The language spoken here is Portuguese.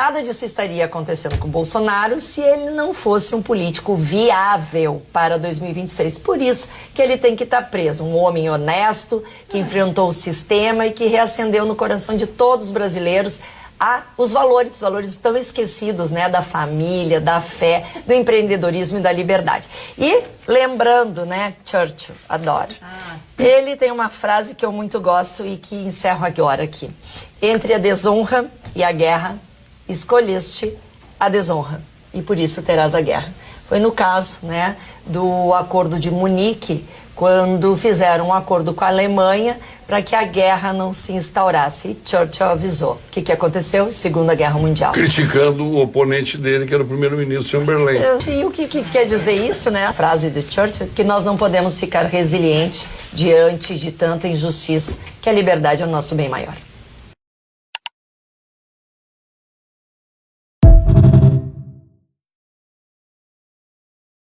Nada disso estaria acontecendo com o Bolsonaro se ele não fosse um político viável para 2026. Por isso que ele tem que estar preso. Um homem honesto, que enfrentou o sistema e que reacendeu no coração de todos os brasileiros os valores tão esquecidos, né, da família, da fé, do empreendedorismo e da liberdade. E lembrando, né, Churchill, adoro. Ele tem uma frase que eu muito gosto e que encerro agora aqui. Entre a desonra e a guerra, escolheste a desonra e por isso terás a guerra. Foi no caso, né, do Acordo de Munique, quando fizeram um acordo com a Alemanha para que a guerra não se instaurasse. E Churchill avisou. O que aconteceu? Segunda Guerra Mundial. Criticando o oponente dele, que era o primeiro-ministro Chamberlain. E o que quer dizer isso, né? A frase de Churchill, que nós não podemos ficar resilientes diante de tanta injustiça, que a liberdade é o nosso bem maior.